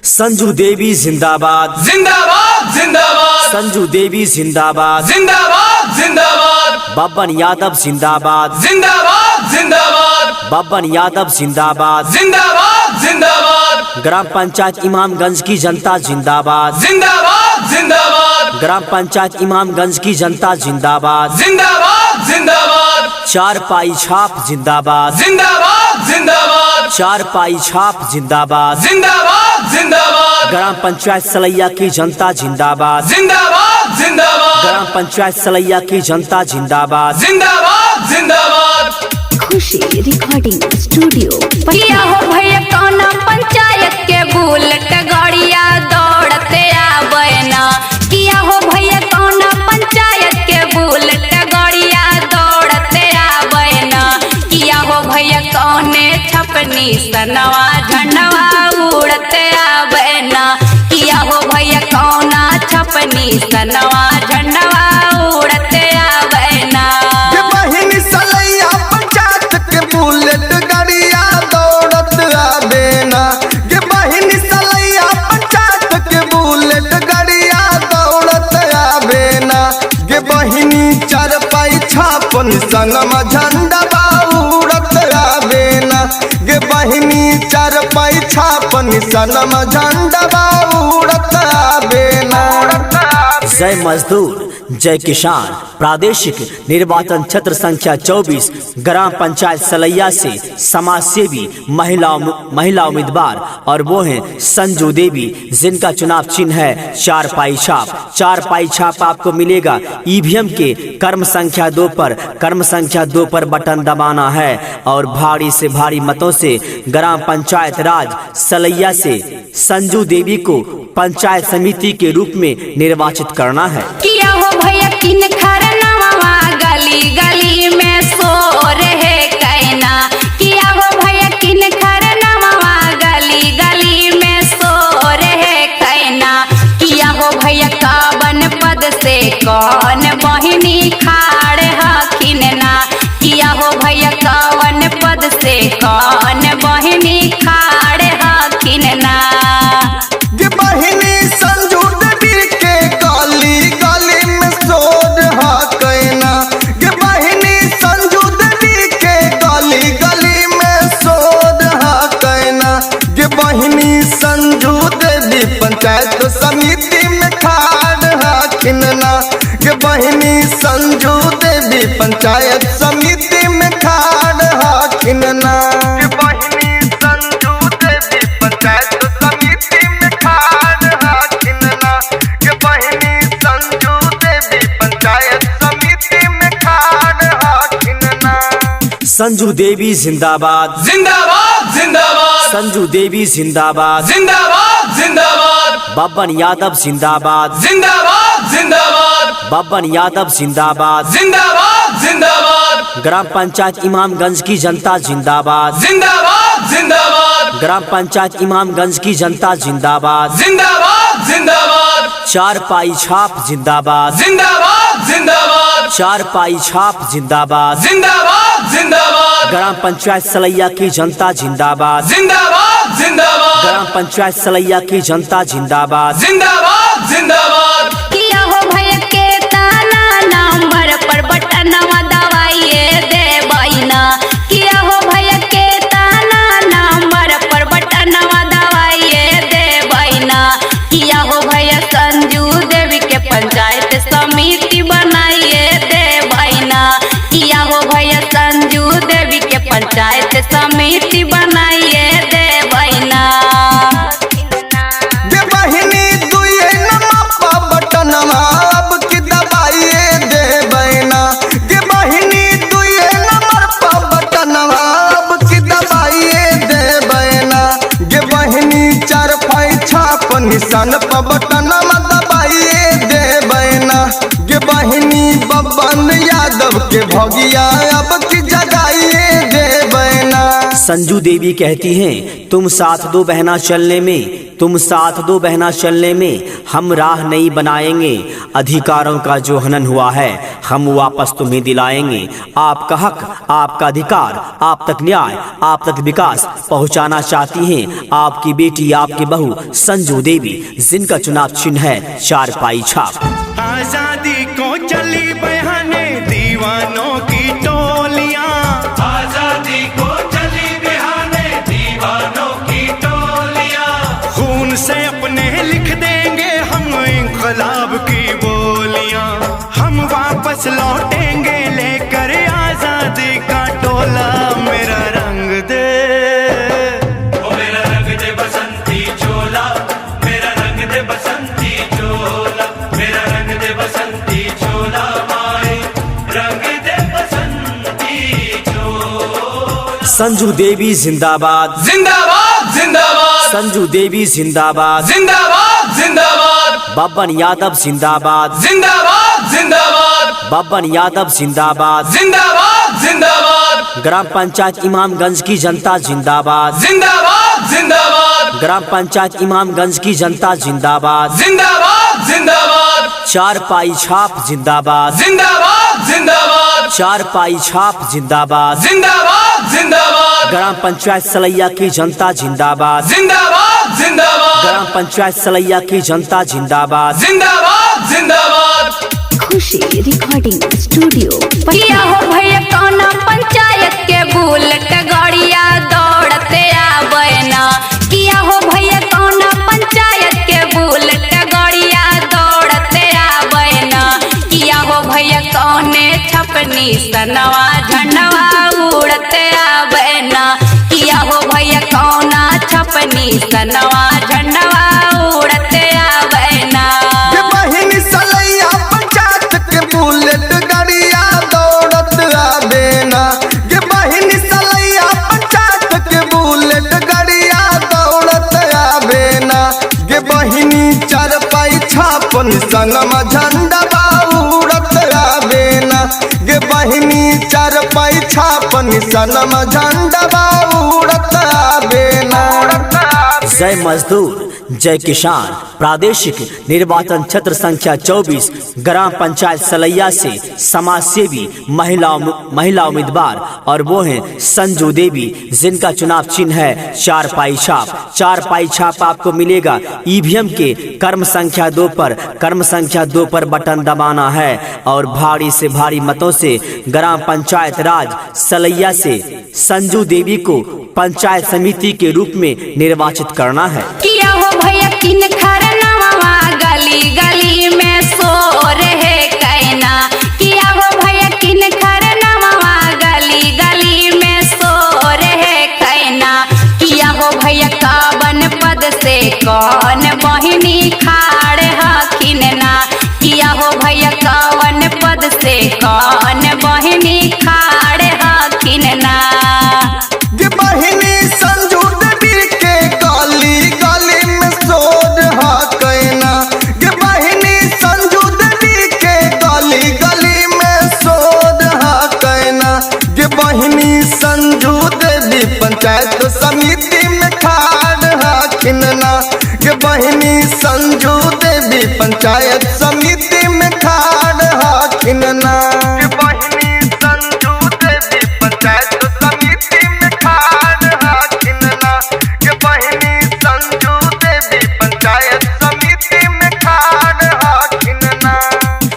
संजू देवी जिंदाबाद जिंदाबाद जिंदाबाद। संजू देवी जिंदाबाद जिंदाबाद जिंदाबाद। बब्बन यादव जिंदाबाद जिंदाबाद जिंदाबाद। बब्बन यादव जिंदाबाद जिंदाबाद जिंदाबाद। ग्राम पंचायत इमामगंज की जनता जिंदाबाद जिंदाबाद जिंदाबाद। ग्राम पंचायत इमामगंज की जनता जिंदाबाद जिंदाबाद जिंदाबाद। चार पाई छाप जिंदाबाद जिंदाबाद जिंदाबाद। चार पाई छाप जिंदाबाद जिंदाबाद जिंदाबाद। ग्राम पंचायत सलैया की जनता जिंदाबाद जिंदाबाद जिंदाबाद। ग्राम पंचायत सलैया की जनता जिंदाबाद जिंदाबाद जिंदाबाद। खुशी रिकॉर्डिंग स्टूडियो किया हो भैया कौना पंचायत के बुलेट गाड़िया दौड़ते आबना। किया हो भैया कौना पंचायत के बुलेट गाड़िया दौड़ते आबना। किया हो भैया कौने छपनी सनवा झंडवा उड़ते आबना। किया हो भैया कौना छपनी सनवा झंडवा उड़ते आबना। बहिनी सलैया पंचायत के बुलेट गाड़िया दौड़त आबेना। ये बहिनी सलैया पंचायत के बुलेट गाड़िया दौड़त आबेना। ये बहिनी चार पाई छापन संगमा झंडा उड़त आबेना। ये बहिनी चार पाई छापन संगमा झंडा उड़त आबेना। जय मजदूर जय किसान प्रादेशिक निर्वाचन क्षेत्र संख्या 24 ग्राम पंचायत सलैया से समाज सेवी महिला उम्मीदवार और वो हैं संजू देवी, जिनका चुनाव चिन्ह है चार पाई छाप। चार पाई छाप आपको मिलेगा ईवीएम के क्रम संख्या 2 पर। क्रम संख्या 2 पर बटन दबाना है और भारी से भारी मतों से ग्राम पंचायत राज सलैया से संजू देवी को पंचायत समिति के रूप में निर्वाचित करना है। किया हो भैया किन खरनवा गली गली में शोर है कहना। किया हो भैया किन खरनवा गली गली में शोर है कहना। किया हो भैया कावन पद से कौन बहिनी खाड़ हखिन ना। किया हो भैया कावन पद से कौन बहिनी खाड़ हखिन ना। ये बहिनी संजू देवी के गली गली में शोर हकैना। ये बहिनी संजू देवी के गली गली में शोर हकैना। ये बहिनी संजू देवी पंचायत समिति में खाड़ हखिनना। ये बहिनी संजू देवी पंचायत समिति में खाड़ हखिनना। ये बहिनी संजू देवी पंचायत समिति में खाड़ हखिनना। ये बहिनी संजू देवी पंचायत समिति में खाड़ हखिनना। संजू देवी जिंदाबाद जिंदाबाद जिंदाबाद। संजू देवी जिंदाबाद जिंदाबाद जिंदाबाद। बब्बन यादव जिंदाबाद जिंदाबाद जिंदाबाद। बब्बन यादव जिंदाबाद जिंदाबाद जिंदाबाद। ग्राम पंचायत इमामगंज की जनता जिंदाबाद जिंदाबाद जिंदाबाद। ग्राम पंचायत इमामगंज की जनता जिंदाबाद जिंदाबाद जिंदाबाद। चार पाई छाप जिंदाबाद जिंदाबाद जिंदाबाद। चार पाई छाप जिंदाबाद जिंदाबाद जिंदाबाद। ग्राम पंचायत सलैया की जनता जिंदाबाद जिंदाबाद जिंदाबाद। ग्राम पंचायत सलैया की जनता जिंदाबाद जिंदाबाद जिंदाबाद। किया हो भैया के ताना नंबर पर बटनवा दबाइए दे बैना। किया हो भैया के ताना नंबर पर बटनवा दबाइए दे बैना। किया हो भैया संजू देवी के पंचायत समिति बनाइए दे बैना। किया हो भैया संजू देवी के पंचायत समिति बनाइए दे बैना। ये बहिनी दुए नंबर बटनवा अब की दबाइए दे बैना। ये बहिनी दुए नंबर पर बटनवा अब की दबाइए दे बैना। ये बहिनी चार पाई छाप निशान पर बटनवा दबाइए दे बैना। ये बहिनी बब्बन यादव के भगिया अब की जगाइए दे बैना। संजू देवी कहती हैं तुम साथ दो बहना चलने में, तुम साथ दो बहना चलने में, हम राह नहीं बनाएंगे। अधिकारों का जो हनन हुआ है हम वापस तुम्हें दिलाएंगे। आपका हक, आपका अधिकार, आप तक न्याय, आप तक विकास पहुंचाना चाहती हैं आपकी बेटी, आपकी बहू संजू देवी, जिनका चुनाव चिन्ह है चारपाई छाप। आजादी को चली बहाने दीवानों की टोलियां, आजादी को चली बहाने दीवानों की टोलियां, खून से अपने लिख देंगे हम इंकलाब की बोलियां। हम वापस लौटेंगे लेकर आजादी का टोला, मेरा रंग दे, ओ मेरा रंग दे बसंती चोला, मेरा रंग दे बसंती चोला, मेरा रंग दे बसंती चोला, माए रंग दे बसंती चोला। संजू देवी जिंदाबाद, जिंदाबाद जिंदाबाद, संजू देवी जिंदाबाद, जिंदाबाद जिंदाबाद, बब्बन यादव जिंदाबाद, जिंदाबाद जिंदाबाद, बब्बन यादव जिंदाबाद, जिंदाबाद जिंदाबाद, ग्राम पंचायत इमामगंज की जनता जिंदाबाद, जिंदाबाद जिंदाबाद, ग्राम पंचायत इमामगंज की जनता जिंदाबाद, जिंदाबाद जिंदाबाद, चारपाई छाप जिंदाबाद, जिंदाबाद जिंदाबाद, चारपाई छाप जिंदाबाद, जिंदाबाद जिंदाबाद, ग्राम पंचायत सलैया की जनता जिंदाबाद, जिंदाबाद जिंदाबाद, ग्राम पंचायत सलैया की जनता जिंदाबाद, जिंदाबाद जिंदाबाद। खुशी रिकॉर्डिंग स्टूडियो किया हो भैया कौना पंचायत के बुलेट गाड़िया दौड़ते आबैना, किया हो भैया कौना पंचायत के बुलेट गाड़िया दौड़ते आबैना, किया हो भैया कौने छपनी सनवा झंडवा उड़ते आबैना, किया हो भैया कौना छपनी सनवा झंडवा उड़ते आबैना। ये बहिनी सलैया पंचायत के बुलेट गाड़िया दौड़त आबेना, ये बहिनी सलैया पंचायत के बुलेट गाड़िया दौड़त आबेना, ये बहिनी चारपाई छापन संगमा झंडा उड़त आबेना, ये बहिनी चारपाई छापन संगमा झंडा उड़त आबेना। जय मजदूर, जय किसान, प्रादेशिक निर्वाचन क्षेत्र संख्या 24, ग्राम पंचायत सलैया से समाज सेवी महिला उम्मीदवार और वो हैं संजू देवी, जिनका चुनाव चिन्ह है चारपाई छाप। चारपाई छाप आपको मिलेगा ईवीएम के कर्म संख्या 2 पर, कर्म संख्या 2 पर बटन दबाना है और भारी से भारी मतों से ग्राम पंचायत राज सलैया से संजू देवी को पंचायत समिति के रूप में निर्वाचित करना है। किया हो भैया किन खरनवा गली गली में शोर है कहना, किया हो भैया किन खरनवा गली गली में शोर है कहना, किया हो भैया कावन पद से कौन बहिनी खाड़ हखिन ना, किया हो भैया कावन पद से कौन बहिनी खाड़ हखिन ना। ये बहिनी संजू देवी के गली गली में शोर हा कहना, ये बहिनी संजू देवी के गली गली में शोर हा कहना, ये बहिनी संजू देवी पंचायत समिति में खाड़ हा खिनना, ये बहिनी संजू देवी पंचायत समिति में खाड़ हा खिनना, ये बहिनी संजू देवी पंचायत समिति में खाड़ हा खिनना, ये बहिनी संजू देवी पंचायत समिति में खाड़ हा खिनना।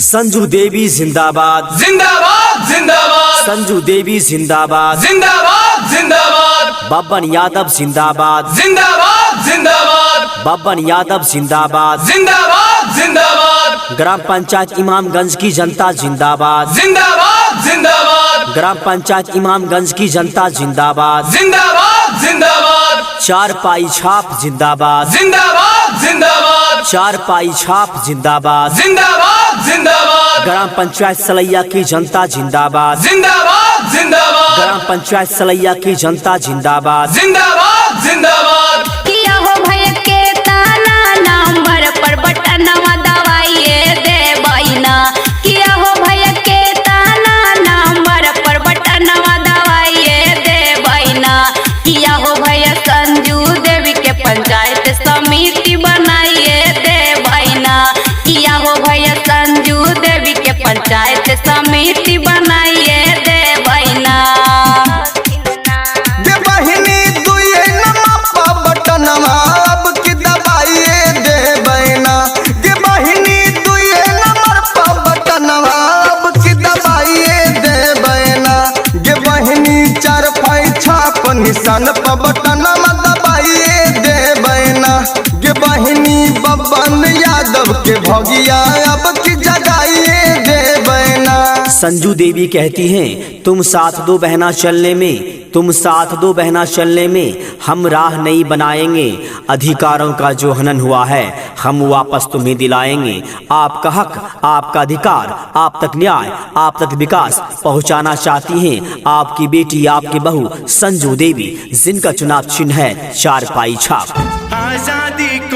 संजू देवी जिंदाबाद, जिंदाबाद जिंदाबाद, संजू देवी जिंदाबाद, जिंदाबाद जिंदाबाद, बब्बन यादव जिंदाबाद, जिंदाबाद जिंदाबाद, बब्बन यादव जिंदाबाद, जिंदाबाद जिंदाबाद, ग्राम पंचायत इमामगंज की जनता जिंदाबाद, जिंदाबाद जिंदाबाद, ग्राम पंचायत इमामगंज की जनता जिंदाबाद, जिंदाबाद जिंदाबाद, चारपाई छाप जिंदाबाद, जिंदाबाद जिंदाबाद, चारपाई छाप जिंदाबाद, जिंदाबाद जिंदाबाद, ग्राम पंचायत सलैया की जनता जिंदाबाद, जिंदाबाद जिंदाबाद, ग्राम पंचायत सलैया की जनता जिंदाबाद, जिंदाबाद जिंदाबाद। किया हो भैया के ताना नंबर पर बटनवा दबाइए दे बैना, किया हो भैया के ताना नंबर पर बटनवा दबाइए दे बैना, किया हो भैया संजू देवी के पंचायत समिति समिति बनाइए दे बहना। किया हो भैया संजू देवी के पंचायत समिति बनाइए दे बहना। गे बहिनी दुए नमपा बटनवा अब की दबाइए दे बहना। गे बहिनी दुए नंबर पा बटनवा अब की दबाइए दे बहना। गे बहिनी चार फाई छाप निशान पा बटनवा दबाइए दे बहना। गे बहिनी बबन यादव के भगिया अब की जगाइए दे बहना। संजू देवी कहती हैं तुम साथ दो बहना चलने में, तुम साथ दो बहना चलने में हम राह नहीं बनाएंगे। अधिकारों का जो हनन हुआ है हम वापस तुम्हें दिलाएंगे। आपका हक, आपका अधिकार, आप तक न्याय, आप तक विकास पहुंचाना चाहती हैं आपकी बेटी, आपकी बहू संजू देवी, जिनका चुनाव चिन्ह है चारपाई छाप। आजादी को